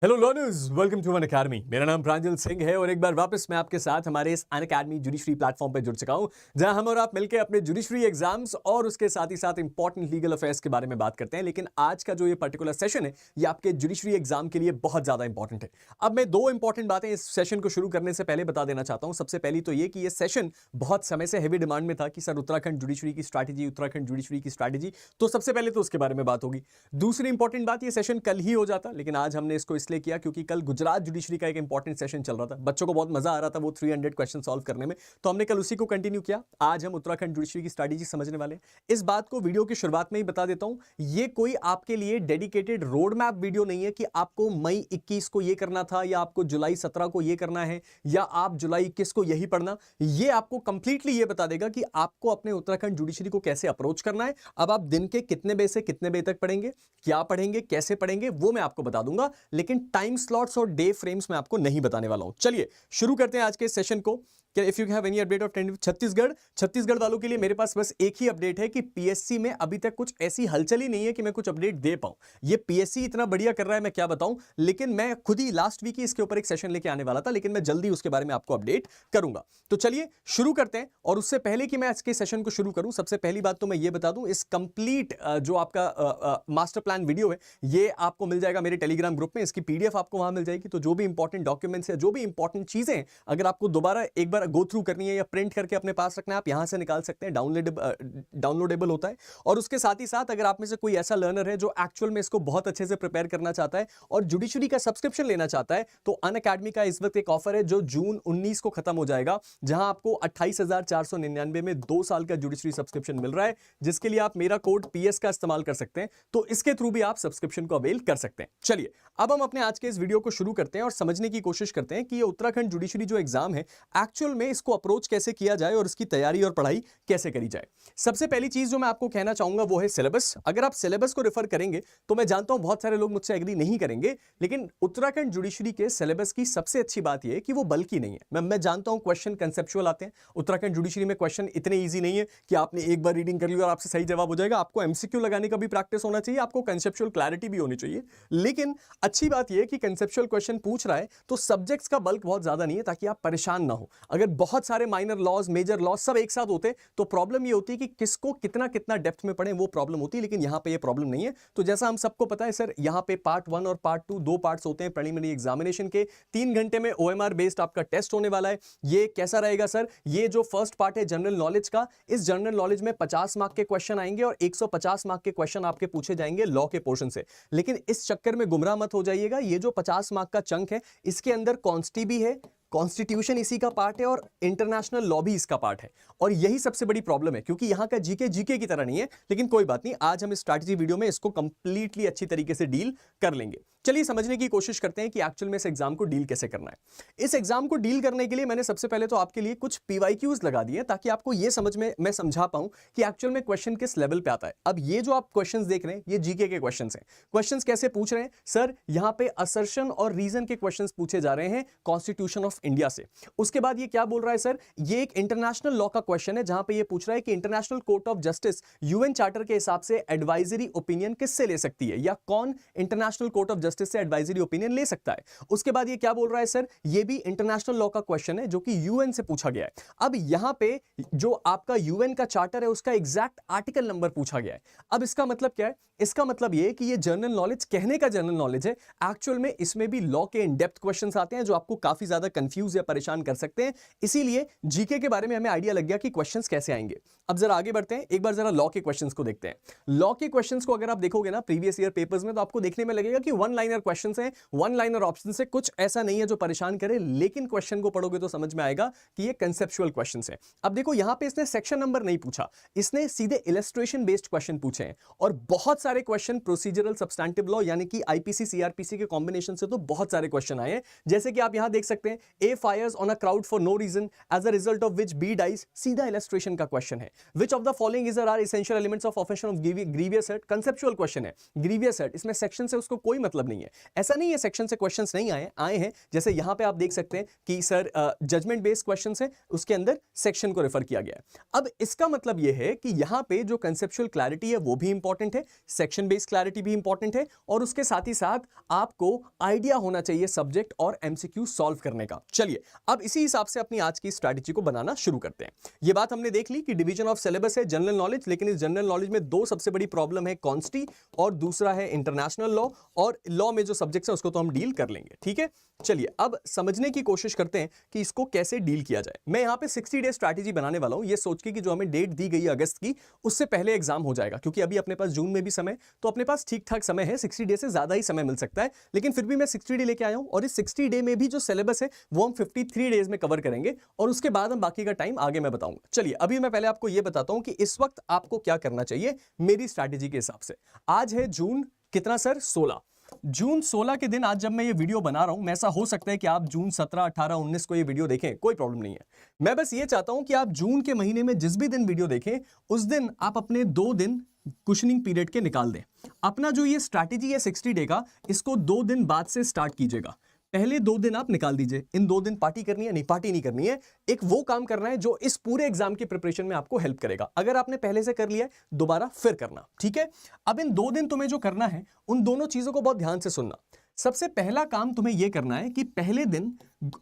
Hello learners, welcome to Unacademy. मेरा नाम प्रांजल सिंह है और एक बार वापस मैं आपके साथ हमारे इस अनअकैडमी जुडिशरी प्लेटफॉर्म पे जुड़ चुका हूं, जहां हम और आप मिलकर अपने जुडिशरी एग्जाम्स और उसके साथ ही साथ इंपॉर्टेंट लीगल अफेयर्स के बारे में बात करते हैं। लेकिन आज का जो ये पर्टिकुलर सेशन है, ये आपके जुडिशरी एग्जाम के लिए बहुत ज्यादा इंपॉर्टेंट है। अब मैं दो इंपॉर्टेंट बातें इस सेशन को शुरू करने से पहले बता देना चाहता हूं। सबसे पहली तो ये कि ये सेशन बहुत समय से हेवी डिमांड में था कि सर उत्तराखंड जुडिशरी की स्ट्रैटेजी, उत्तराखंड जुडिशरी की स्ट्रैटेजी, तो सबसे पहले तो उसके बारे में बात होगी। दूसरी इंपॉर्टेंट बात, ये सेशन कल ही हो जाता, लेकिन आज हमने इसको इसलिए किया क्योंकि कल गुजरात जुडिशरी का एक इंपॉर्टेंट सेशन चल रहा था। बच्चों को बहुत मजा आ रहा था वो 300 क्वेश्चन सॉल्व करने में, तो हमने कल उसी को कंटिन्यू किया। आज हम उत्तराखंड जुडिशरी की स्ट्रैटेजी समझने वाले हैं। इस बात को वीडियो की शुरुआत में ही बता देता हूं, ये कोई आपके लिए डेडिकेटेड रोड मैप वीडियो नहीं है कि आपको मई 21 को ये करना था या आपको जुलाई 17 को ये करना है या आप जुलाई 21 को यही पढ़ना। ये आपको कंप्लीटली ये बता देगा कि आपको अपने उत्तराखंड जुडिशरी को कैसे अप्रोच करना है। अब आप दिन के कितने बजे से कितने बजे तक पढ़ेंगे, क्या पढ़ेंगे, कैसे पढ़ेंगे, वो मैं आपको बता दूंगा, लेकिन टाइम स्लॉट्स और डे फ्रेम्स मैं आपको नहीं बताने वाला हूं। चलिए शुरू करते हैं आज के सेशन को। If you have any update of Chhattisgarh वालों के लिए मेरे पास बस एक ही अपडेट है कि पीएससी में अभी तक कुछ ऐसी हलचल ही नहीं है कि मैं कुछ अपडेट दे पाऊं। ये पीएससी इतना बढ़िया कर रहा है, मैं क्या बताऊं, लेकिन मैं खुद ही लास्ट वीक ही इसके ऊपर एक सेशन लेके आने वाला था, लेकिन मैं जल्दी उसके बारे में आपको अपडेट करूंगा। तो चलिए शुरू करते हैं। और उससे पहले कि मैं आज के सेशन को शुरू करूं, सबसे पहली बात तो मैं ये बता दूं, इस कंप्लीट जो आपका मास्टर प्लान वीडियो है, ये आपको मिल जाएगा मेरे टेलीग्राम ग्रुप में। इसकी पीडीएफ आपको वहां मिल जाएगी। तो जो भी इंपॉर्टेंट डॉक्यूमेंट्स है, जो भी इंपॉर्टेंट चीजें हैं, अगर आपको दोबारा एक बार गो थ्रू करनी है या प्रिंट करके अपने पास रखना है, आप यहां से निकाल सकते हैं, डाउनलोडेबल होता है। और उसके साथ ही साथ अगर आप में से कोई ऐसा लर्नर है जो एक्चुअल में इसको बहुत अच्छे से प्रिपेयर करना चाहता है और जुडिशरी का सब्सक्रिप्शन लेना चाहता है, तो अनअकैडमी का इस वक्त एक ऑफर है जो जून 19 को खत्म हो जाएगा, जहां आपको 28,499 में 2 साल का जुडिशरी सब्सक्रिप्शन मिल रहा है, जिसके लिए आप मेरा कोड पीएस का इस्तेमाल कर सकते हैं। तो इसके थ्रू भी आप सब्सक्रिप्शन को अवेल कर सकते हैं। चलिए अब हम अपने आज के इस वीडियो को शुरू करते हैं और समझने की कोशिश करते हैं कि ये उत्तराखंड जुडिशरी जो एग्जाम है, एक्चुअल में इसको अप्रोच कैसे किया जाए और इसकी तैयारी और पढ़ाई कैसे करी जाए। सबसे पहली चीज जो मैं आपको कहना चाहूंगा वो है सिलेबस। अगर आप सिलेबस को रेफर करेंगे तो मैं जानता हूं बहुत सारे लोग मुझसे एग्री नहीं करेंगे, लेकिन उत्तराखंड जुडिशरी के सिलेबस की सबसे अच्छी बात यह है कि वो बल्कि नहीं है। मैं जानता हूं क्वेश्चन कंसेप्चुअल आते हैं उत्तराखंड जुडिशरी में, क्वेश्चन इतने ईजी नहीं है कि आपने एक बार रीडिंग कर ली और आपसे सही जवाब हो जाएगा। आपको एमसीक्यू लगाने का भी प्रैक्टिस होना चाहिए, आपको कंसेप्चुअल क्लैरिटी भी होनी चाहिए। लेकिन अच्छी बात यह है कि कंसेप्चुअल क्वेश्चन पूछ रहा है तो सब्जेक्ट्स का बल्क बहुत ज्यादा नहीं है, ताकि आप परेशान ना हो। अगर बहुत सारे माइनर लॉज, मेजर लॉज सब एक साथ होते तो प्रॉब्लम ये होती है कि किसको कितना कितना डेप्थ में पढ़ें, वो प्रॉब्लम होती है। लेकिन यहां पे ये प्रॉब्लम नहीं है। तो जैसा हम सबको पता है सर, यहां पे पार्ट 1 और पार्ट 2 दो पार्ट्स होते हैं प्रीलिमिनरी एग्जामिनेशन के। 3 घंटे में ओएमआर बेस्ड आपका टेस्ट होने वाला है। ये कैसा रहेगा सर? ये जो फर्स्ट पार्ट है जनरल नॉलेज का, इस जनरल नॉलेज में 50 मार्क के क्वेश्चन आएंगे और 150 मार्क के क्वेश्चन आपके पूछे जाएंगे लॉ के पोर्शन से। लेकिन इस चक्कर में गुमराह मत हो जाइएगा, ये जो 50 मार्क का चंक है, इसके अंदर कॉन्स्टी भी है, कॉन्स्टिट्यूशन इसी का पार्ट है और इंटरनेशनल लॉ भी इसका पार्ट है। और यही सबसे बड़ी प्रॉब्लम है, क्योंकि यहां का जीके की तरह नहीं है। लेकिन कोई बात नहीं, आज हम इस स्ट्रैटेजी वीडियो में इसको कंप्लीटली अच्छी तरीके से डील कर लेंगे। चलिए समझने की कोशिश करते हैं कि एक्चुअल में इस एग्जाम को डील कैसे करना है। इस एग्जाम को डील करने के लिए मैंने सबसे पहले तो आपके लिए कुछ पीवाईक्यूज लगा दिए, ताकि आपको यह समझ में मैं समझा पाऊं कि एक्चुअल में क्वेश्चन किस लेवल पे आता है। अब ये जो आप क्वेश्चंस देख रहे हैं, ये जीके के क्वेश्चंस हैं। क्वेश्चंस कैसे पूछ रहे हैं सर? यहां पे असर्शन और रीजन के क्वेश्चंस पूछे जा रहे हैं कॉन्स्टिट्यूशन ऑफ इंडिया से। उसके बाद ये क्या बोल रहा है सर? ये एक इंटरनेशनल लॉ का क्वेश्चन है, जहां पे ये पूछ रहा है कि international court of justice UN charter के हिसाब से एडवाइजरी ओपिनियन किससे ले सकती है, या कौन इंटरनेशनल कोर्ट ऑफ जस्टिस से एडवाइजरी ओपिनियन ले सकता है। उसके बाद ये क्या बोल रहा है सर? ये भी इंटरनेशनल लॉ का क्वेश्चन है जो कि यूएन से पूछा गया है। अब यहां पे जो आपका यूएन का चार्टर है, उसका एग्जैक्ट आर्टिकल नंबर पूछा गया है। अब इसका मतलब क्या है? इसका मतलब ये कि ये जनरल नॉलेज कहने का जनरल नॉलेज है, एक्चुअल में इसमें भी लॉ के इन डेप्थ क्वेश्चंस आते हैं जो आपको काफी ज्यादा कंफ्यूज या परेशान कर सकते हैं। इसीलिए जीके के बारे में हमें आइडिया लग गया कि क्वेश्चंस कैसे आएंगे। अब जरा आगे बढ़ते हैं, एक बार जरा लॉ के क्वेश्चंस को देखते हैं। लॉ के क्वेश्चंस को अगर आप देखोगे ना प्रीवियस ईयर पेपर्स में, तो आपको देखने में लगेगा कि वन लाइनर क्वेश्चंस हैं, वन लाइनर ऑप्शन से, कुछ ऐसा नहीं है जो परेशान करे। लेकिन क्वेश्चन को पढ़ोगे तो समझ में आएगा कि ये कंसेप्चुअल क्वेश्चंस हैं। अब देखो, यहां पे इसने सेक्शन नंबर नहीं पूछा, इसने सीधे इलस्ट्रेशन बेस्ड क्वेश्चन पूछे हैं। और बहुत सारे क्वेश्चन प्रोसीजरल सब्सटैंटिव लॉ यानी कि आईपीसी सीआरपीसी के कॉम्बिनेशन से तो बहुत सारे क्वेश्चन आए हैं। जैसे कि आप यहां देख सकते हैं, A fires on a crowd for no reason as a result of which B dies, सीधा illustration का क्वेश्चन है। Which of the following is are essential elements of offense of grievous hurt? conceptual question है। grievous hurt इसमें section से उसको कोई मतलब नहीं है। ऐसा नहीं है सेक्शन से क्वेश्चंस नहीं आए हैं, जैसे यहां पे आप देख सकते हैं कि सर जजमेंट बेस्ड क्वेश्चंस है, उसके अंदर सेक्शन को रेफर किया गया है। अब इसका मतलब यह है कि यहां पे जो कंसेप्चुअल क्लैरिटी है वो भी इंपॉर्टेंट है, सेक्शन बेस्ड क्लैरिटी भी इंपॉर्टेंट है, और उसके साथ ही साथ आपको आइडिया होना चाहिए सब्जेक्ट और एमसीक्यू सॉल्व करने का। चलिए अब इसी हिसाब से अपनी आज की स्ट्रैटेजी को बनाना शुरू करते हैं। यह बात हमने देख ली कि डिवीजन ऑफ सिलेबस है जनरल नॉलेज, लेकिन इस जनरल नॉलेज में दो सबसे बड़ी प्रॉब्लम है, कॉन्स्टी और दूसरा है इंटरनेशनल लॉ, और लॉ में जो सब्जेक्ट्स हैं उसको तो हम डील कर लेंगे। ठीक है, चलिए अब समझने की कोशिश करते हैं कि इसको कैसे डील किया जाए। मैं यहां पे 60 डे स्ट्रैटेजी बनाने वाला हूं, ये सोच के कि जो हमें डेट दी गई है अगस्त की, उससे पहले एग्जाम हो जाएगा, क्योंकि अभी अपने पास जून में भी समय, तो अपने पास ठीक ठाक समय है, 60 डे से ज्यादा ही समय मिल सकता है, लेकिन फिर भी मैं 60 डे लेके आया हूं, और इस 60 डे में भी जो सिलेबस है वो हम 53 डेज में कवर करेंगे, और उसके बाद हम बाकी का टाइम आगे मैं बताऊंगा। चलिए अभी मैं पहले आपको यह बताता हूं कि इस वक्त आपको क्या करना चाहिए मेरी स्ट्रैटेजी के हिसाब से। आज है जून कितना सर, 16। जून 16 के दिन आज जब मैं ये वीडियो बना रहा हूं, मैं ऐसा हो सकता है कि आप जून 17, 18, 19 को ये वीडियो देखें, कोई प्रॉब्लम नहीं है। मैं बस ये चाहता हूं कि आप जून के महीने में जिस भी दिन वीडियो देखें, उस दिन आप अपने 2 दिन कुशनिंग पीरियड के निकाल दें। अपना जो ये स्ट्रैटेजी है 60 डे का, इसको 2 दिन बाद से स्टार्ट कीजिएगा। पहले 2 दिन आप निकाल दीजिए। इन 2 दिन पार्टी करनी है? नहीं, पार्टी नहीं करनी है। एक वो काम करना है जो इस पूरे एग्जाम की प्रिपरेशन में आपको हेल्प करेगा। अगर आपने पहले से कर लिया है, दोबारा फिर करना। ठीक है, अब इन 2 दिन तुम्हें जो करना है, उन दोनों चीजों को बहुत ध्यान से सुनना। सबसे पहला काम तुम्हें यह करना है कि पहले दिन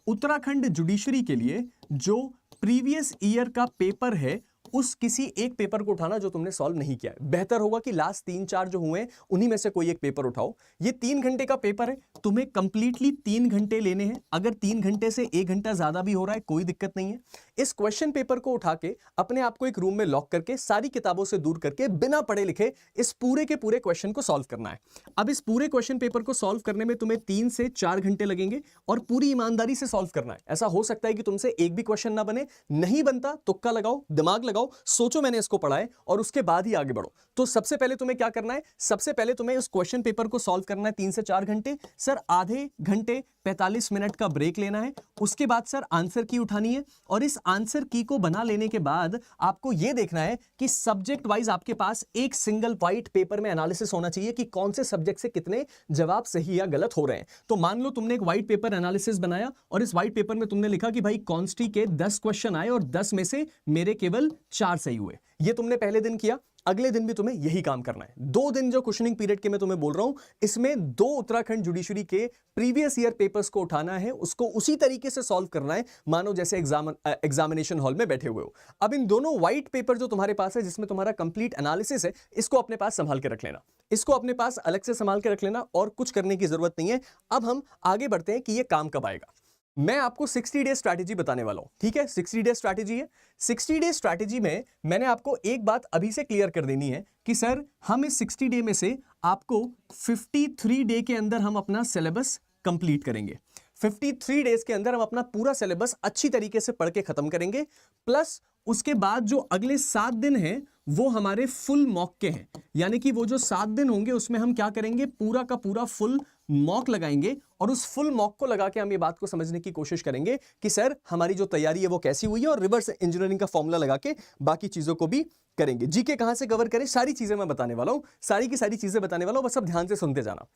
उत्तराखंड जुडिशरी के लिए जो प्रीवियस ईयर का पेपर है, उस किसी एक पेपर को उठाना जो तुमने सॉल्व नहीं किया है। बेहतर होगा कि लास्ट 3-4 जो हुए हैं उन्हीं में से कोई एक पेपर उठाओ। ये 3 घंटे का पेपर है, तुम्हें कंप्लीटली 3 घंटे लेने हैं। अगर 3 घंटे से 1 घंटा ज्यादा भी हो रहा है, कोई दिक्कत नहीं है। इस क्वेश्चन पेपर को उठा के अपने आप को एक रूम में लॉक करके, सारी किताबों से दूर करके, बिना पढ़े लिखे इस पूरे के पूरे क्वेश्चन को सॉल्व करना है। अब इस पूरे क्वेश्चन पेपर को सॉल्व करने में तुम्हें 3 से 4 घंटे लगेंगे, और पूरी ईमानदारी से सॉल्व करना है। ऐसा हो सकता है कि तुमसे एक भी क्वेश्चन ना बने, नहीं बनता तुक्का लगाओ, दिमाग लगाओ, सोचो मैंने इसको पढ़ा है, और उसके बाद ही आगे बढ़ो। तो सबसे पहले तुम्हें क्या करना है, सबसे पहले तुम्हें उस क्वेश्चन पेपर को सॉल्व करना है 3 से 4 घंटे। सर आधे घंटे 45 मिनट का ब्रेक लेना है। उसके बाद सर आंसर की उठानी है, और इस आंसर की को बना लेने के बाद आपको यह देखना है कि सब्जेक्ट वाइज आपके पास एक सिंगल व्हाइट पेपर में एनालिसिस होना चाहिए कि कौन से सब्जेक्ट से कितने जवाब सही या गलत हो रहे हैं। तो मान लो तुमने एक व्हाइट पेपर एनालिसिस बनाया, और इस व्हाइट पेपर में तुमने लिखा कि भाई कॉन्स्टी के 10 क्वेश्चन आए और 10 में से मेरे केवल 4 सही हुए। ये तुमने पहले दिन किया, अगले दिन भी तुम्हें यही काम करना है। 2 दिन जो क्वेश्चनिंग पीरियड के मैं तुम्हें बोल रहा हूं, इसमें 2 उत्तराखंड जुडिशरी के प्रीवियस ईयर पेपर्स को उठाना है, उसको उसी तरीके से सॉल्व करना है मानो जैसे एग्जामिनेशन हॉल में बैठे हुए हो। अब इन दोनों व्हाइट पेपर जो तुम्हारे पास है, जिसमें तुम्हारा कंप्लीट एनालिसिस है, इसको अपने पास संभाल के रख लेना। इसको अपने पास अलग से संभाल के रख लेना, और कुछ करने की जरूरत नहीं है। अब हम आगे बढ़ते हैं कि यह काम कब आएगा। मैं आपको 60 डे स्ट्रैटेजी बताने वाला हूं। ठीक है, 60 डे स्ट्रैटेजी है। 60 डे स्ट्रैटेजी में मैंने आपको एक बात अभी से क्लियर कर देनी है कि सर हम इस 60 डे में से आपको 53 डे के अंदर हम अपना सिलेबस कंप्लीट करेंगे। 53 डेज के अंदर हम अपना पूरा सिलेबस अच्छी तरीके से पढ़ के खत्म करेंगे। प्लस उसके बाद जो अगले 7 दिन हैं वो हमारे फुल मॉक के हैं, यानी कि वो जो 7 दिन होंगे उसमें हम क्या करेंगे, पूरा का पूरा फुल मॉक लगाएंगे, और उस फुल मॉक को लगा के हम ये बात को समझने की कोशिश करेंगे कि सर हमारी जो तैयारी है वो कैसी हुई है, और रिवर्स इंजीनियरिंग का फॉर्मूला लगा के बाकी चीजों को भी करेंगे। जीके कहां से कवर करें, सारी चीजें मैं बताने वाला हूं, सारी की सारी चीजें बताने वाला हूं, बस अब ध्यान से सुनते जाना।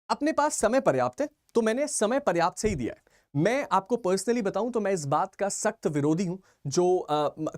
अपने पास समय पर्याप्त है, तो मैंने समय पर्याप्त से ही दिया है। मैं आपको पर्सनली बताऊं तो मैं इस बात का सख्त विरोधी हूं जो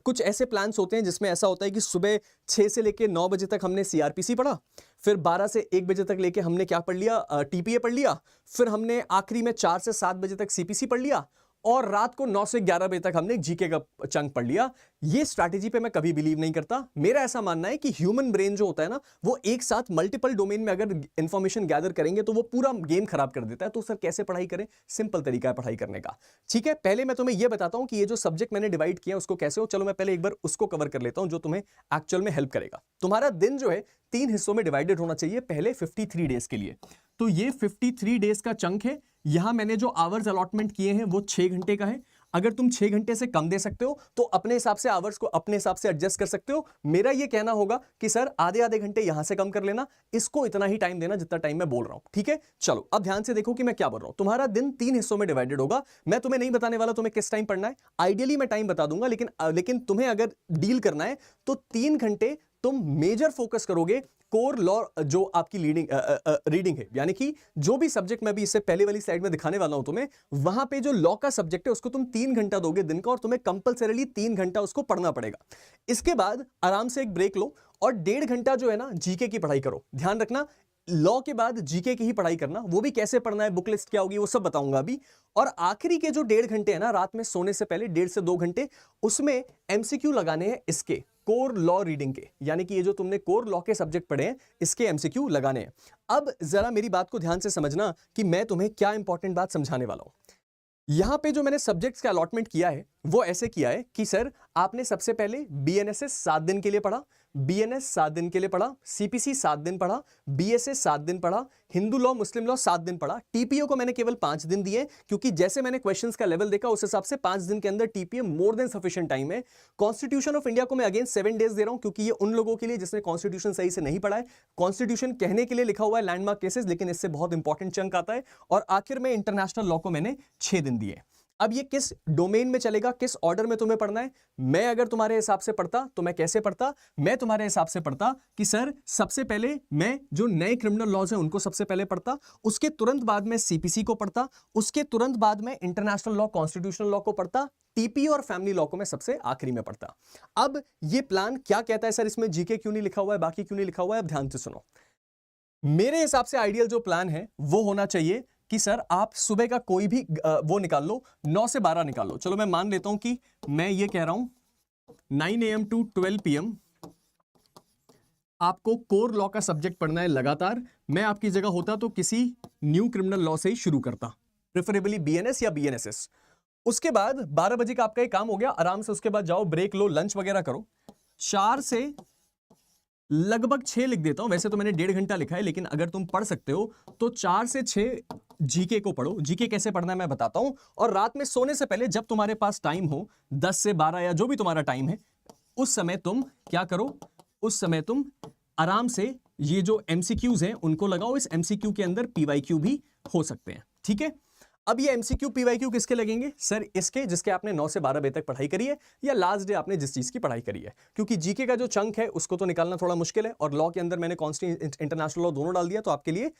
कुछ ऐसे प्लान्स होते हैं जिसमें ऐसा होता है कि सुबह 6 से लेके 9 बजे तक हमने सीआरपीसी पढ़ा, फिर 12 से 1 बजे तक लेके हमने क्या पढ़ लिया, टीपीए पढ़ लिया, फिर हमने आखिरी में 4 से 7 बजे तक सीपीसी पढ़ लिया, और रात को 9 से 11 बजे तक हमने जीके का चंक पढ़ लिया। ये स्ट्रैटेजी पे मैं कभी बिलीव नहीं करता। मेरा ऐसा मानना है कि ह्यूमन ब्रेन जो होता है ना, वो एक साथ मल्टीपल डोमेन में अगर इंफॉर्मेशन गैदर करेंगे तो वो पूरा गेम खराब कर देता है। तो सर कैसे पढ़ाई करें, सिंपल तरीका है पढ़ाई करने का। ठीक है, पहले मैं तुम्हें यह बताता हूं कि ये जो सब्जेक्ट मैंने डिवाइड किया उसको कैसे हो। चलो मैं पहले एक बार उसको कवर कर लेता हूं जो तुम्हें एक्चुअल में हेल्प करेगा। तुम्हारा दिन जो है 3 हिस्सों में डिवाइडेड होना चाहिए पहले 53 डेज के लिए। तो ये 53 डेज का चंक है। यहां मैंने जो आवर्स अलॉटमेंट किए हैं वो 6 घंटे का है। अगर तुम 6 घंटे से कम दे सकते हो तो अपने हिसाब से आवर्स को अपने हिसाब से एडजस्ट कर सकते हो। मेरा ये कहना होगा कि सर आधे आधे घंटे यहां से कम कर लेना, इसको इतना ही टाइम देना जितना टाइम मैं बोल रहा हूं। ठीक है, चलो अब ध्यान से देखो कि मैं क्या बोल रहा हूं। तुम्हारा दिन 3 हिस्सों में डिवाइडेड होगा। मैं तुम्हें नहीं बताने वाला तुम्हें किस टाइम पढ़ना है, आइडियली मैं टाइम बता दूंगा, लेकिन तुम्हें अगर डील करना है तो 3 घंटे तुम मेजर फोकस करोगे कोर लॉ जो आपकी रीडिंग है, यानी कि जो भी सब्जेक्ट मैं भी इससे पहले वाली स्लाइड में दिखाने वाला हूं तुम्हें, वहां पे जो लॉ का सब्जेक्ट है उसको तुम 3 घंटा दोगे दिन का, और तुम्हें कंपलसरीली 3 घंटा उसको पढ़ना पड़ेगा। इसके बाद आराम से एक ब्रेक लो और 1.5 घंटा जो है ना जीके की पढ़ाई करो। ध्यान रखना, लॉ के बाद जीके की ही पढ़ाई करना, वो भी कैसे पढ़ना है, बुक लिस्ट क्या होगी, वो सब बताऊंगा अभी। और आखिरी के जो 1.5 घंटे है ना, रात में सोने से पहले 1.5 से 2 घंटे, उसमें एमसीक्यू लगाने हैं इसके कोर लॉ रीडिंग के, यानी कि ये जो तुमने कोर लॉ के सब्जेक्ट पढ़े हैं इसके एमसीक्यू लगाने हैं। अब जरा मेरी बात को ध्यान से समझना कि मैं तुम्हें क्या इंपॉर्टेंट बात समझाने वाला हूं। यहां पे जो मैंने सब्जेक्ट्स का अलॉटमेंट किया है वो ऐसे किया है कि सर आपने सबसे पहले बीएनएसएस 7 दिन के लिए पढ़ा, बीएनएस 7 दिन के लिए पढ़ा, सीपीसी 7 दिन पढ़ा, बीएसए 7 दिन पढ़ा, हिंदू लॉ मुस्लिम लॉ 7 दिन पढ़ा। टीपीओ को मैंने केवल 5 दिन दिए, क्योंकि जैसे मैंने क्वेश्चंस का लेवल देखा उस हिसाब से 5 दिन के अंदर TPO more than sufficient time है। कॉन्स्टिट्यूशन ऑफ इंडिया को मैं अगेन 7 डेज दे रहा हूं, क्योंकि ये उन लोगों के लिए जिसने कॉन्स्टिट्यूशन सही से नहीं पढ़ा है। कॉन्स्टिट्यूशन कहने के लिए लिखा हुआ है लैंडमार्क केसेस, लेकिन इससे बहुत इंपॉर्टेंट चंक आता है। और आखिर में इंटरनेशनल लॉ को मैंने 6 दिन दिए। अब ये किस डोमेन में चलेगा, किस ऑर्डर में तुम्हें पढ़ना है, मैं अगर तुम्हारे हिसाब से पढ़ता तो मैं कैसे पढ़ता, मैं तुम्हारे हिसाब से पढ़ता कि सर सबसे पहले मैं जो नए क्रिमिनल लॉज हैं उनको सबसे पहले पढ़ता, उसके तुरंत बाद में सीपीसी को पढ़ता, उसके तुरंत बाद में इंटरनेशनल लॉ कॉन्स्टिट्यूशनल लॉ को पढ़ता, टीपी और फैमिली लॉ को मैं सबसे आखिरी में पढ़ता। अब ये प्लान क्या कहता है, सर इसमें जीके क्यों नहीं लिखा हुआ है, बाकी क्यों नहीं लिखा हुआ है, अब ध्यान से सुनो। मेरे हिसाब से आइडियल जो प्लान है वो होना चाहिए कि सर आप सुबह का कोई भी वो निकाल लो, 9 से 12 निकाल लो। चलो मैं मान लेता हूं कि मैं ये कह रहा हूं 9 AM टू 12 PM आपको कोर लॉ का सब्जेक्ट पढ़ना है लगातार। मैं आपकी जगह होता तो किसी न्यू क्रिमिनल लॉ से ही शुरू करता, प्रेफरेबली बीएनएस या बीएनएसएस। उसके बाद 12 बजे का आपका एक काम हो गया, आराम से उसके बाद जाओ ब्रेक लो, लंच वगैरह करो। 4 से लगभग 6 लिख देता हूं, वैसे तो मैंने 1.5 घंटा लिखा है, लेकिन अगर तुम पढ़ सकते हो तो 4 से 6 जीके को पढ़ो। जीके कैसे पढ़ना है मैं बताता हूं। और रात में सोने से पहले जब तुम्हारे पास टाइम हो, 10 से 12 या जो भी तुम्हारा टाइम है, उस समय तुम क्या करो, उस समय तुम आराम से ये जो एमसीक्यूज हैं उनको लगाओ। इस एमसीक्यू के अंदर पीवाईक्यू भी हो सकते हैं, ठीक है। अब ये एमसीक्यू पीवाईक्यू किसके लगेंगे, सर इसके जिसके आपने 9 से 12 बजे तक पढ़ाई करी है, या लास्ट डे आपने जिस चीज की पढ़ाई करी है। क्योंकि जीके का जो चंक है उसको तो निकालना थोड़ा मुश्किल है, और लॉ के अंदर मैंने कॉन्स्टिट्यूशन इंटरनेशनल लॉ दोनों डाल दिया, तो आपके लिए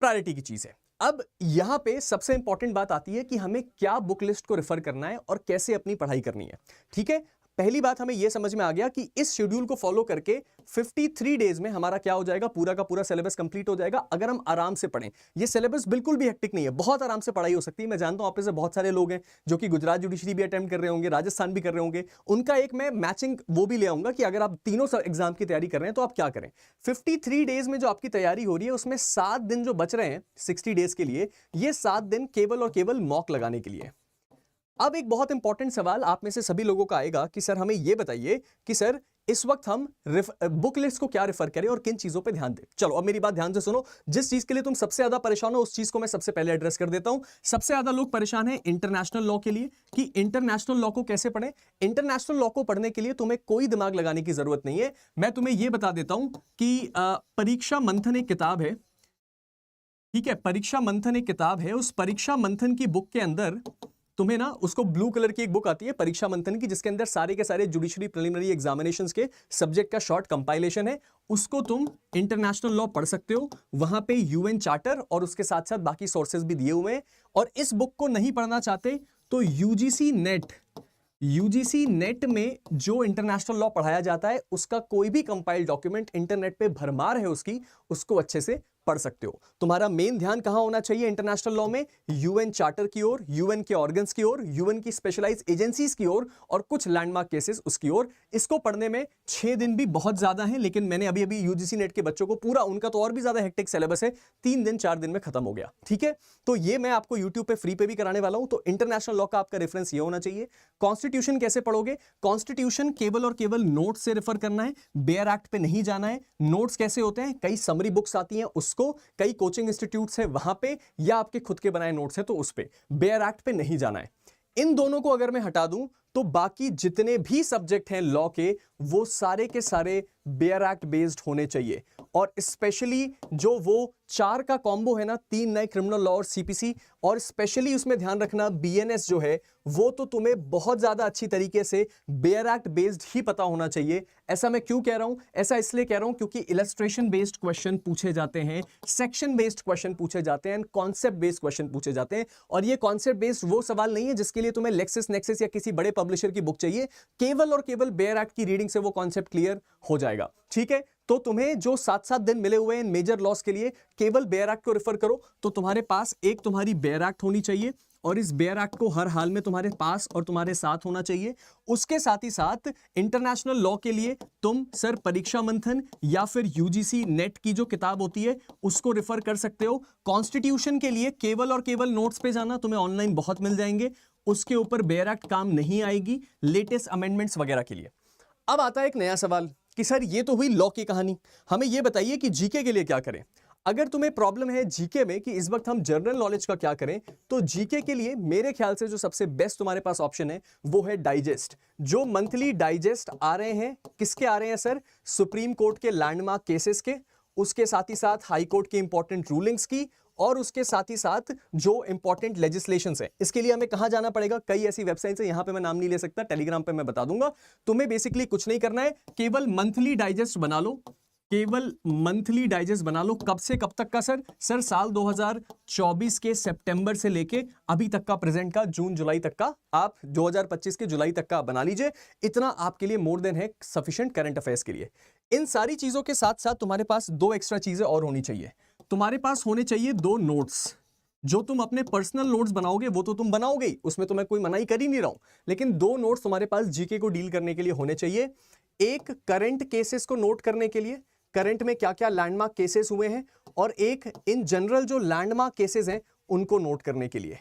प्रायोरिटी की चीज है। अब यहां पे सबसे इंपॉर्टेंट बात आती है कि हमें क्या बुक लिस्ट को रेफर करना है और कैसे अपनी पढ़ाई करनी है, ठीक है। पहली बात हमें यह समझ में आ गया कि इस शेड्यूल को फॉलो करके 53 डेज में हमारा क्या हो जाएगा, पूरा का पूरा सिलेबस कंप्लीट हो जाएगा, अगर हम आराम से पढ़ें। ये सिलेबस बिल्कुल भी हेक्टिक नहीं है, बहुत आराम से पढ़ाई हो सकती है। मैं जानता हूं आप में से बहुत सारे लोग हैं जो कि गुजरात जुडिशरी भी अटेम्प्ट कर रहे होंगे, राजस्थान भी कर रहे होंगे, उनका एक मैं मैचिंग वो भी ले आऊंगा कि अगर आप तीनों एग्जाम की तैयारी कर रहे हैं तो आप क्या करें। 53 डेज में जो आपकी तैयारी हो रही है उसमें 7 दिन जो बच रहे हैं 60 डेज के लिए, ये 7 दिन केवल और केवल मॉक लगाने के लिए। अब एक बहुत इंपॉर्टेंट सवाल आप में से सभी लोगों का आएगा कि सर हमें यह बताइए कि सर इस वक्त हम बुक लिस्ट को क्या रेफर करें और किन चीजों पे ध्यान दें। चलो अब मेरी बात ध्यान से सुनो, जिस चीज के लिए तुम सबसे ज्यादा परेशान हो उस चीज को मैं सबसे पहले एड्रेस कर देता हूं। सबसे ज्यादा लोग परेशान हैं इंटरनेशनल लॉ के लिए कि इंटरनेशनल लॉ को कैसे पढ़ें। इंटरनेशनल लॉ को पढ़ने के लिए तुम्हें कोई दिमाग लगाने की जरूरत नहीं है। मैं तुम्हें यह बता देता हूं कि परीक्षा मंथन एक किताब है, ठीक है, परीक्षा मंथन एक किताब है। उस परीक्षा मंथन की बुक के अंदर तुम्हें ना उसको ब्लू कलर की एक बुक आती है परीक्षा मंथन की, जिसके अंदर सारे के सारे जुडिशरी प्रिलिमिनरी एग्जामिनेशंस के सब्जेक्ट का शॉर्ट कंपाइलेशन है। उसको तुम इंटरनेशनल लॉ पढ़ सकते हो, वहां पे यूएन चार्टर और उसके साथ साथ बाकी सोर्सेज भी दिए हुए हैं। और इस बुक को नहीं पढ़ना चाहते तो यूजीसी नेट में जो इंटरनेशनल लॉ पढ़ाया जाता है उसका कोई भी कंपाइल्ड डॉक्यूमेंट इंटरनेट पे भरमार है उसको अच्छे से पढ़ सकते हो। तुम्हारा मेन ध्यान कहां होना चाहिए इंटरनेशनल लॉ में, यूएन चार्टर की ओर, यूएन के ऑर्गन्स की ओर, यूएन की स्पेशलाइज्ड एजेंसीज की ओर और कुछ लैंडमार्क केसेस उसकी ओर। इसको पढ़ने में 6 दिन भी बहुत ज्यादा है, लेकिन मैंने अभी यूजीसी नेट के बच्चों को पूरा, उनका तो और भी ज्यादा हेक्टिक सिलेबस है, 3 दिन 4 दिन में खत्म हो गया, ठीक है। तो ये मैं आपको यूट्यूब पे फ्री पे भी कराने वाला हूं। तो इंटरनेशनल लॉ का आपका रेफरेंस ये होना चाहिए। कॉन्स्टिट्यूशन कैसे पढ़ोगे, कॉन्स्टिट्यूशन केवल और केवल नोट से रेफर करना है, बेयर एक्ट पे नहीं जाना है। नोट्स कैसे होते हैं, कई समरी बुक्स आती हैं उसको, कई कोचिंग इंस्टीट्यूट्स है वहां पे, या आपके खुद के बनाए नोट्स है तो उस पे, बेयर एक्ट पे नहीं जाना है। इन दोनों को अगर मैं हटा दूं तो बाकी जितने भी सब्जेक्ट हैं लॉ के वो सारे के सारे बेयर एक्ट बेस्ड होने चाहिए। और स्पेशली जो वो 4 का कॉम्बो है ना, 3 नए क्रिमिनल लॉ और सीपीसी, और स्पेशली उसमें ध्यान रखना बीएनएस जो है वो तो तुम्हें बहुत ज्यादा अच्छी तरीके से बेयर एक्ट बेस्ड ही पता होना चाहिए। ऐसा मैं क्यों कह रहा हूं? ऐसा इसलिए कह रहा हूं क्योंकि इलस्ट्रेशन बेस्ड क्वेश्चन पूछे जाते हैं, सेक्शन बेस्ड क्वेश्चन पूछे जाते हैं, कॉन्सेप्ट बेस्ड क्वेश्चन पूछे जाते हैं। और ये कॉन्सेप्ट बेस्ड वो सवाल नहीं है जिसके लिए तुम्हें लेक्सिस नेक्सिस या किसी बड़े पब्लिशर की बुक चाहिए, केवल और केवल बेयर एक्ट की रीडिंग से वो कॉन्सेप्ट क्लियर हो जाएगा। ठीक है, तो तुम्हें जो 7-7 दिन मिले हुए हैं मेजर लॉस के लिए, केवल बेयर एक्ट को रेफर करो। तो तुम्हारे पास एक तुम्हारी बेयर एक्ट होनी चाहिए और इस बेयर एक्ट को हर हाल में तुम्हारे पास और तुम्हारे साथ होना चाहिए। उसके साथ ही साथ इंटरनेशनल लॉ के लिए तुम सर परीक्षा मंथन या फिर यूजीसी नेट की जो किताब होती है उसको रेफर कर सकते हो। कॉन्स्टिट्यूशन के लिए केवल और केवल नोट्स पे जाना, तुम्हें ऑनलाइन बहुत मिल जाएंगे, उसके ऊपर बेयर एक्ट काम नहीं आएगी, लेटेस्ट अमेंडमेंट्स वगैरह के लिए। अब आता है एक नया सवाल कि सर ये तो हुई लॉ की कहानी, हमें ये बताइए कि जीके के लिए क्या करें। अगर तुम्हें प्रॉब्लम है जीके में कि इस वक्त हम जनरल नॉलेज का क्या करें, तो जीके के लिए मेरे ख्याल से जो सबसे बेस्ट तुम्हारे पास ऑप्शन है वो है डाइजेस्ट। जो मंथली डाइजेस्ट आ रहे हैं, किसके आ रहे हैं सर? सुप्रीम कोर्ट के लैंडमार्क केसेस के, उसके साथ ही साथ हाई कोर्ट के इंपॉर्टेंट रूलिंग्स की, और उसके साथ ही साथ जो इंपॉर्टेंट लेजिस्लेशंस है। इसके लिए हमें कहां जाना पड़ेगा? कई ऐसी वेबसाइट्स है, यहां पे मैं नाम नहीं ले सकता, टेलीग्राम पे मैं बता दूंगा। तुम्हें बेसिकली कुछ नहीं करना है, केवल मंथली डाइजेस्ट बना लो, केवल मंथली डाइजेस्ट बना लो। कब से कब तक का सर? सर साल 2024 के सितंबर से लेके अभी तक का, प्रेजेंट का जून जुलाई तक का, आप 2025 के जुलाई तक का बना लीजिए। इतना आपके लिए मोर देन है सफिशिएंट करंट अफेयर्स के लिए। इन सारी चीजों के साथ साथ तुम्हारे पास 2 एक्स्ट्रा चीजें और होनी चाहिए। तुम्हारे पास होने चाहिए 2 नोट्स। जो तुम अपने पर्सनल नोट्स बनाओगे वो तो तुम बनाओगे ही, उसमें तो मैं कोई मनाही कर ही नहीं रहा हूं, लेकिन 2 नोट्स तुम्हारे पास जीके को डील करने के लिए होने चाहिए। एक करंट केसेस को नोट करने के लिए, करंट में क्या क्या लैंडमार्क केसेस हुए हैं, और एक इन जनरल जो लैंडमार्क केसेस हैं उनको नोट करने के लिए।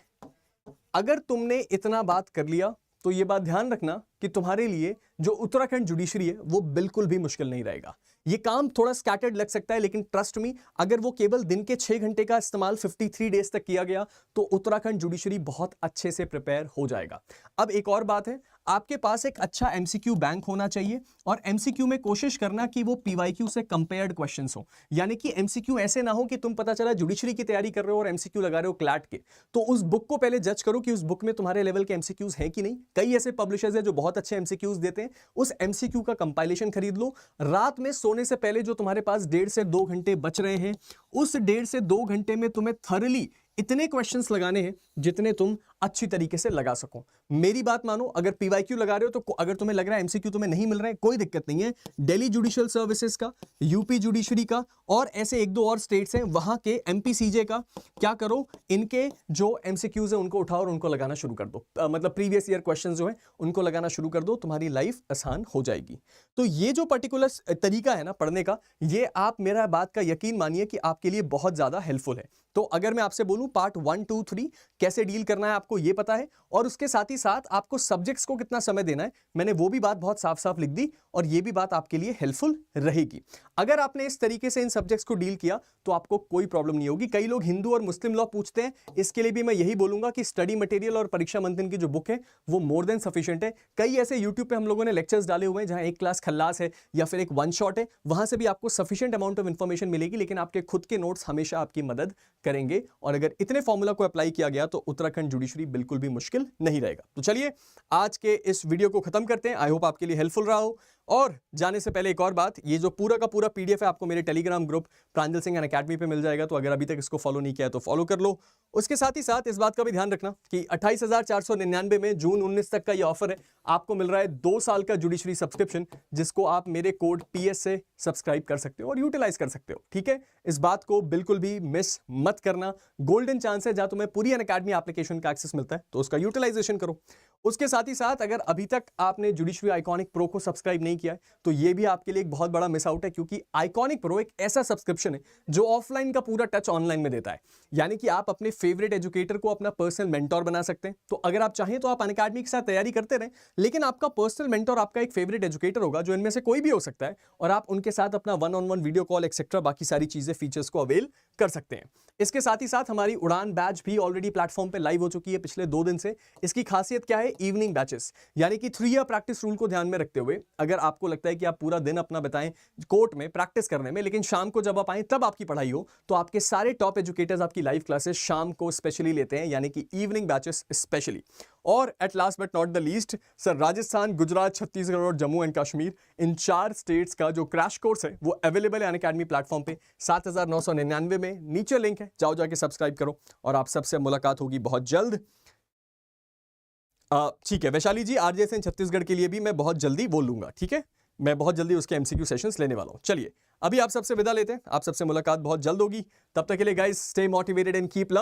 अगर तुमने इतना बात कर लिया तो ये बात ध्यान रखना कि तुम्हारे लिए जो उत्तराखंड जुडिशरी है वो बिल्कुल भी मुश्किल नहीं रहेगा। ये काम थोड़ा स्कैटर्ड लग सकता है, लेकिन ट्रस्ट मी, अगर वो केवल दिन के 6 घंटे का इस्तेमाल 53 डेज तक किया गया तो उत्तराखंड जुडिशरी बहुत अच्छे से प्रिपेयर हो जाएगा। अब एक और बात है, आपके पास एक अच्छा एमसीक्यू बैंक होना चाहिए, और एमसीक्यू में कोशिश करना कि वो पीवाईक्यू से कंपेयर्ड क्वेश्चंस हो। यानी कि एमसीक्यू ऐसे ना हो कि तुम पता चला जुडिशरी की तैयारी कर रहे हो और एमसीक्यू लगा रहे हो क्लैट के, तो उस बुक को पहले जज करो कि उस बुक में तुम्हारे लेवल के एमसीक्यूज हैं कि नहीं। कई ऐसे पब्लिशर्स हैं जो बहुत अच्छे एमसीक्यूज देते हैं, उस एमसीक्यू का कंपाइलेशन खरीद लो। रात में सोने से पहले जो तुम्हारे पास 1.5 से 2 घंटे बच रहे हैं, उस 1.5 से 2 घंटे में तुम्हें थॉरली इतने क्वेश्चंस लगाने हैं जितने तुम अच्छी तरीके से लगा सको। मेरी बात मानो, अगर पीवाईक्यू लगा रहे हो तो अगर तुम्हें लग रहा है एमसीक्यू तुम्हें नहीं मिल रहा है, कोई दिक्कत नहीं है। दिल्ली जुडिशियल सर्विसेज का, यूपी जुडिशरी का, और ऐसे 1-2 और स्टेट्स हैं वहां के एमपीसीजे का, क्या करो, इनके जो एमसीक्यूज है उनको उठाओ और उनको लगाना शुरू कर दो। मतलब प्रीवियस ईयर क्वेश्चंस जो है उनको लगाना शुरू कर दो, तुम्हारी लाइफ आसान हो जाएगी। तो ये जो पर्टिकुलर तरीका है ना पढ़ने का, ये आप मेरा बात का यकीन मानिए कि आपके लिए बहुत ज्यादा हेल्पफुल है। तो अगर मैं आपसे बोलूं पार्ट 1, 2, 3 कैसे डील करना है आपको ये पता है, और उसके साथ ही साथ आपको सब्जेक्ट्स को कितना समय देना है, मैंने वो भी बात बहुत साफ साफ लिख दी, और ये भी बात आपके लिए हेल्पफुल रहेगी। अगर आपने इस तरीके से इन सब्जेक्ट्स को डील किया तो आपको कोई प्रॉब्लम नहीं होगी। कई लोग हिंदू और मुस्लिम लॉ पूछते हैं, इसके लिए भी मैं यही बोलूंगा कि स्टडी मटेरियल और परीक्षा मंथन की जो बुक है वो मोर देन सफिशिएंट है। कई ऐसे यूट्यूब पे हम लोगों ने लेक्चर्स डाले हुए हैं जहां एक क्लास खल्लास है या फिर एक 1 शॉट है, वहां से भी आपको सफिशिएंट अमाउंट ऑफ इंफॉर्मेशन मिलेगी, लेकिन आपके खुद के नोट्स हमेशा आपकी मदद करेंगे। और अगर इतने फॉर्मूला को अप्लाई किया गया तो उत्तराखंड जुडिशरी बिल्कुल भी मुश्किल नहीं रहेगा। तो चलिए आज के इस वीडियो को खत्म करते हैं। आई होप आपके लिए हेल्पफुल रहा हो। और जाने से पहले एक और बात, ये जो पूरा का पूरा पीडीएफ है आपको मेरे टेलीग्राम ग्रुप प्रांजल सिंह अकेडमी पे मिल जाएगा, तो अगर अभी तक इसको फॉलो नहीं किया है तो फॉलो कर लो। उसके साथ ही साथ इस बात का भी ध्यान रखना कि 28,499 में जून 19 तक का ये ऑफर है, आपको मिल रहा है 2 साल का जुडिशरी सब्सक्रिप्शन, जिसको आप मेरे कोड PS से सब्सक्राइब कर सकते हो और यूटिलाइज कर सकते हो। ठीक है, इस बात को बिल्कुल भी मिस मत करना। गोल्डन चांस है जहां तुम्हें पूरी अनअकैडमी एप्लीकेशन का एक्सेस मिलता है, तो उसका यूटिलाइजेशन करो। उसके साथ ही साथ अगर अभी तक आपने जुडिशरी आइकॉनिक प्रो को सब्सक्राइब नहीं किया है तो ये भी आपके लिए एक बहुत बड़ा मिस आउट है, क्योंकि आइकॉनिक प्रो एक ऐसा सब्सक्रिप्शन है जो ऑफलाइन का पूरा टच ऑनलाइन में देता है। यानी कि आप अपने फेवरेट एजुकेटर को अपना पर्सनल मेंटोर बना सकते हैं। तो अगर आप चाहें तो आप अनअकैडमी के साथ तैयारी करते रहें, लेकिन आपका पर्सनल मेंटोर आपका एक फेवरेट एजुकेटर होगा, जो इनमें से कोई भी हो सकता है, और आप उनके साथ अपना 1-on-1 वीडियो कॉल एक्सेट्रा बाकी सारी चीजें फीचर्स को अवेल कर सकते हैं। इसके साथ ही साथ हमारी उड़ान बैच भी ऑलरेडी प्लेटफॉर्म पे लाइव हो चुकी है पिछले 2 दिन से। इसकी खासियत क्या है, इवनिंग बैचेस, यानी कि 3 ईयर प्रैक्टिस रूल को ध्यान में रखते हुए अगर आपको लगता है कि आप पूरा दिन अपना बताएं कोर्ट में प्रैक्टिस करने में, लेकिन शाम को जब आप आए तब आपकी पढ़ाई हो, तो आपके सारे टॉप एजुकेटर्स आपकी लाइव क्लासेस शाम को स्पेशली लेते हैं, यानी कि इवनिंग बैचेस स्पेशली। और at last but not the least sir, Rajasthan, Gujarat, Chhattisgarh और Jammu and Kashmir, in 4 states का जो क्रैश कोर्स है वो अवेलेबल है अनअकैडमी प्लेटफॉर्म पे 7,999 में। नीचे लिंक है, जाओ जाके सब्सक्राइब करो और आप सबसे मुलाकात होगी बहुत जल्द। ठीक है वैशाली जी, आरजे सेन छत्तीसगढ़ के लिए भी मैं बहुत जल्दी बोल लूंगा, ठीक है, मैं बहुत जल्दी उसके एमसीक्यू सेशंस लेने वाला हूं। चलिए अभी आप सबसे विदा लेते हैं, आप सबसे मुलाकात बहुत जल्द होगी। तब तक के लिए guys, stay motivated and keep learning.